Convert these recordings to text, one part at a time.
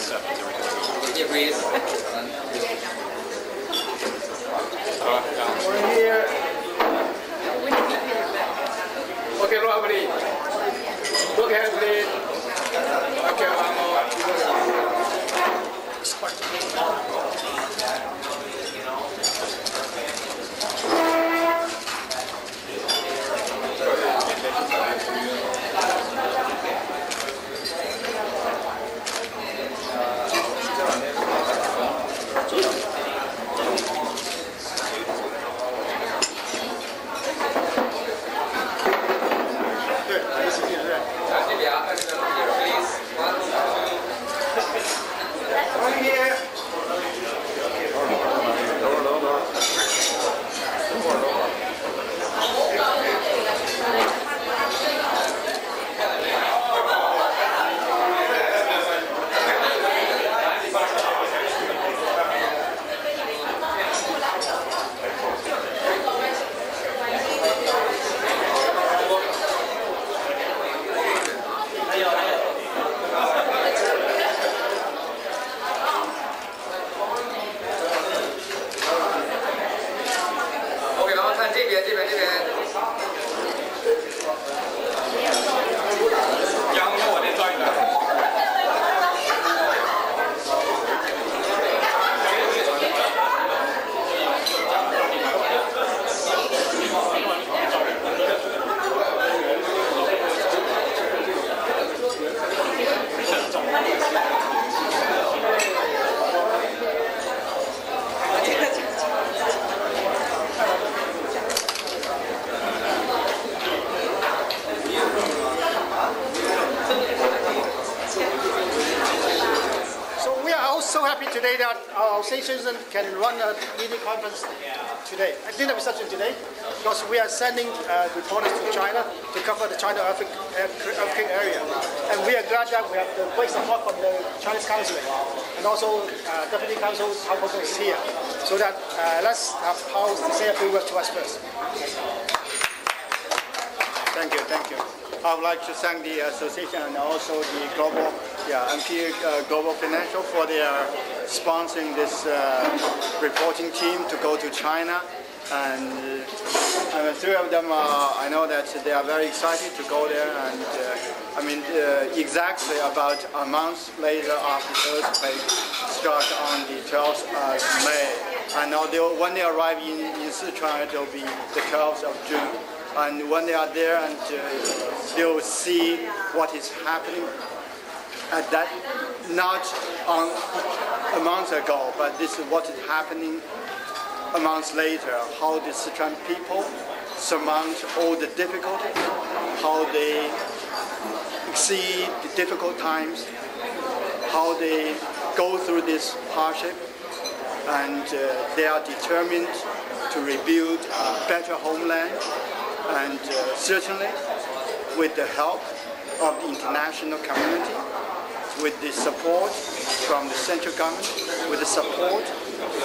Breeze. We're here. Okay, Robert. Look ahead, please. Okay, one more. So happy today that our citizens can run a media conference today, a dinner reception today, because we are sending reporters to China to cover the China earthquake area. And we are glad that we have the great support from the Chinese consulate and also Deputy Consul is here. So that let's have Paul say a few words to us first. Thank you, thank you. I would like to thank the association and also the Global Global Financial for their sponsoring this reporting team to go to China. And three of them, I know that they are very excited to go there. And exactly about a month later after the earthquake struck on the 12th of May. And now when they arrive in Sichuan, it will be the 12th of June. And when they are there, and they'll see what is happening at that, not a month ago, but this is what is happening a month later, how the Sichuan people surmount all the difficulties, how they exceed the difficult times, how they go through this hardship, and they are determined to rebuild a better homeland. And certainly, with the help of the international community, with the support from the central government, with the support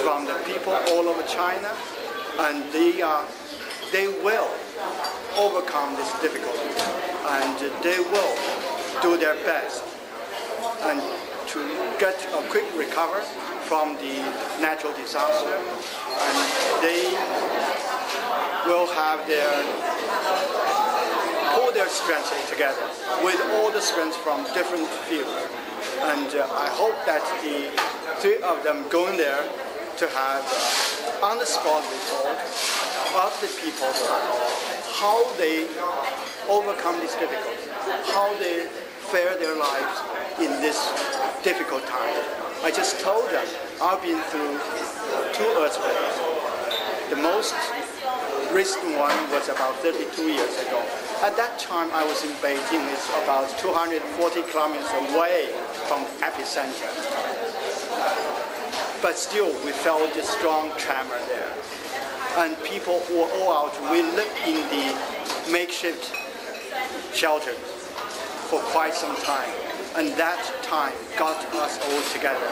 from the people all over China, and they will overcome this difficulty, and they will do their best and to get a quick recovery from the natural disaster, and they will have pull their strengths together with all the strengths from different fields. And I hope that the three of them going there to have on-the-spot report of the people there, how they overcome this difficulty, how they fare their lives in this difficult time. I just told them I've been through 2 earthquakes. The most recent one was about 32 years ago. At that time, I was in Beijing. It's about 240 kilometers away from the epicenter. But still, we felt a strong tremor there. And people were all out. We lived in the makeshift shelters for quite some time. And that time got us all together.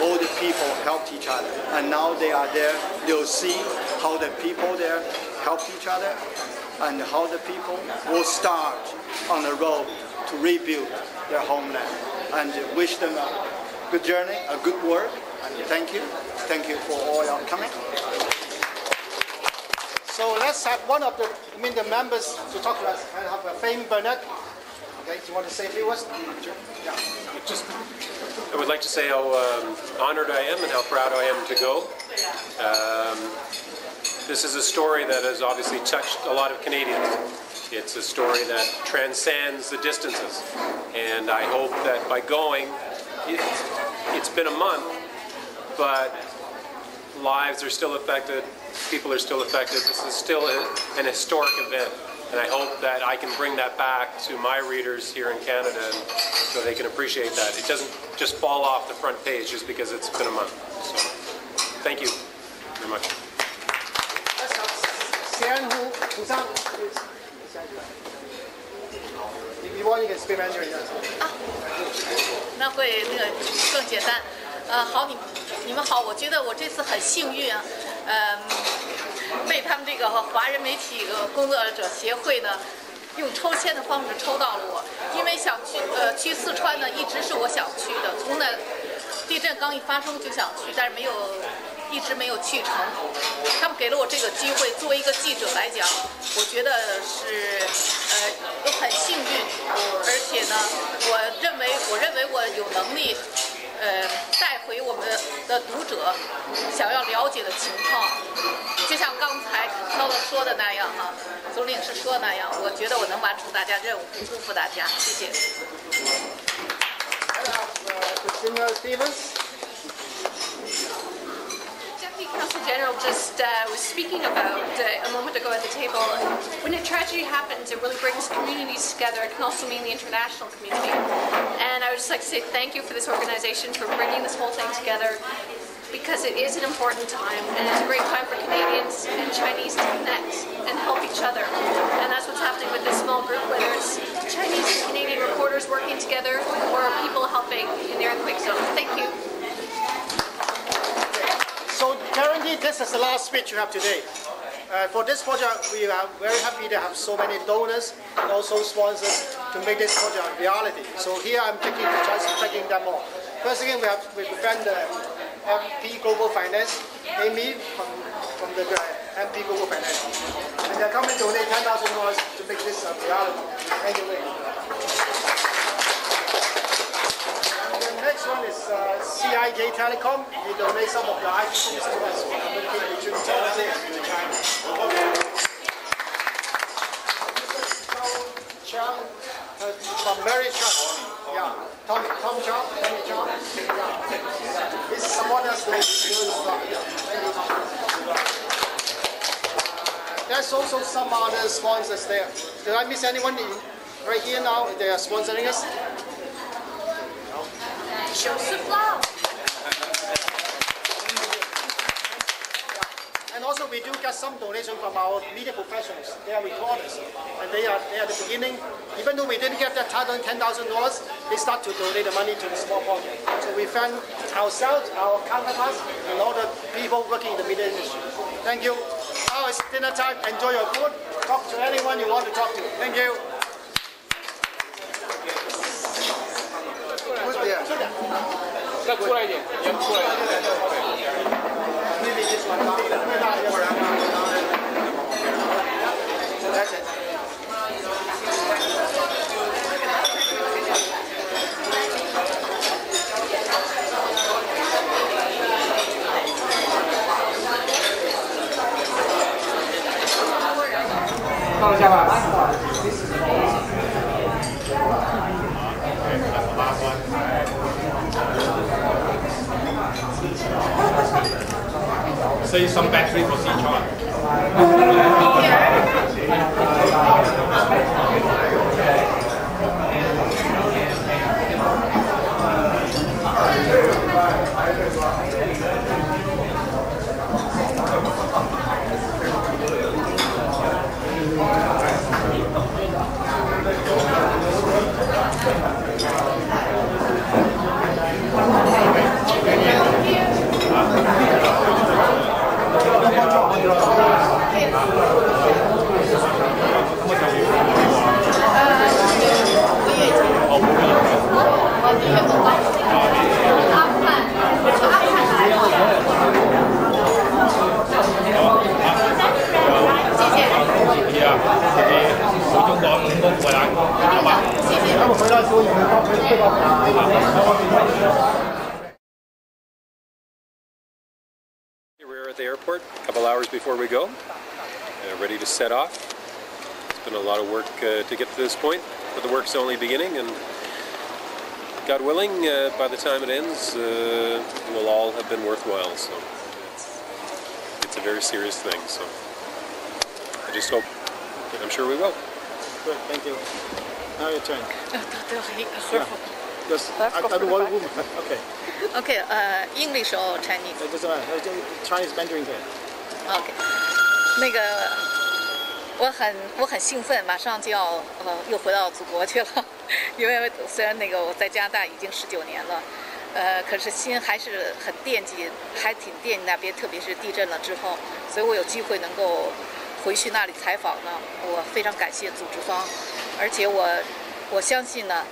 All the people helped each other. And now they are there. They'll see how the people there helped each other and how the people will start on the road to rebuild their homeland. And wish them good journey, a good work, and thank you. Thank you for all your coming. So let's have one of the members to talk to us. I have Fame Burnett. Okay, do you want to say a few words? Yeah. I would like to say how honored I am and how proud I am to go. This is a story that has obviously touched a lot of Canadians. It's a story that transcends the distances. And I hope that by going, it's been a month, but lives are still affected, people are still affected. This is still an historic event. And I hope that I can bring that back to my readers here in Canada so they can appreciate that. It doesn't just fall off the front page just because it's been a month. So, thank you very much.那会更简单。好，你们好，我觉得我这次很幸运啊，被他们这个华人媒体工作者协会呢，用抽签的方式抽到了我。因为想去四川呢，一直是我想去的，从那地震刚一发生就想去，但是一直没有去成。他们给了我这个机会，作为一个记者来讲，我觉得是很幸运，而且呢，我认为我有能力。带回我们的读者想要了解的情况，就像刚才涛涛说的那样哈，总领事说的那样，我觉得我能完成大家任务，不辜负大家，谢谢。Deputy Consul General just was speaking about a moment ago at the table. When a tragedy happens, it really brings communities together. It can also mean the international community. And I would just like to say thank you for this organization for bringing this whole thing together, because it is an important time, and it's a great time for Canadians and Chinese to connect and help each other. And that's what's happening with this small group, whether it's Chinese and Canadian reporters working together or people helping in the earthquake zone. Thank you. So currently, this is the last speech you have today. For this project, we are very happy to have so many donors and also sponsors to make this project a reality. So here I'm taking the chance of thanking them all. First again, we have with friend MP Global Finance, Amy from the MP Global Finance. And they're coming to donate $10,000 to make this a reality. Thank you very much. The next one is CIJ Telecom. You donate some of your iPhones to us. Between Taiwan and China. Chang from Mary Chang. Yeah. Tom Chang. Yeah. This is someone else doing stuff. There's also some other sponsors there. Did I miss anyone right here now? They are sponsoring us. Show some love. And also we do get some donation from our media professionals. They are reporters, and they are at the beginning. Even though we didn't get that $10,000, they start to donate the money to the small project. So we thank ourselves, our counterparts, and all the people working in the media industry. Thank you. Now it's dinner time. Enjoy your food. Talk to anyone you want to talk to. Thank you. That's it. 放下吧。Save some battery for Sichuan. Thank you. airport a couple hours before we go, ready to set off. It's been a lot of work to get to this point, but the work's only beginning, and God willing, by the time it ends, we'll all have been worthwhile. So it's a very serious thing. So I just hope, and I'm sure we will. Good, thank you. Now your turn. Yes, I do one woman. Okay. Okay, English or Chinese? It doesn't matter. Chinese Mandarin here. OK， 那个我很兴奋，马上就要又回到祖国去了，因为虽然那个我在加拿大已经19年了，可是心还是很惦记，还挺惦记那边，特别是地震了之后，所以我有机会能够回去那里采访呢，我非常感谢组织方，而且我相信呢，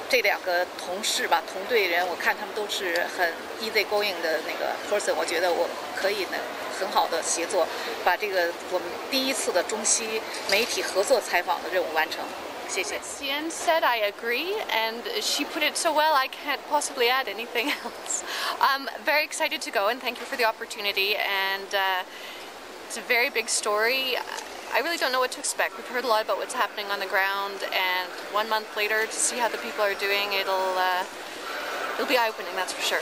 这2个同事吧，同队人，我看他们都是很 easygoing 的那个 person， 我觉得我可以呢很好的协作，把这个我们第1次的中西媒体合作采访的任务完成。谢谢。Xian said I agree, and she put it so well I can't possibly add anything else. I'm very excited to go, and thank you for the opportunity. And it's a very big story. I really don't know what to expect. We've heard a lot about what's happening on the ground, and 1 month later to see how the people are doing, it'll be eye-opening, that's for sure.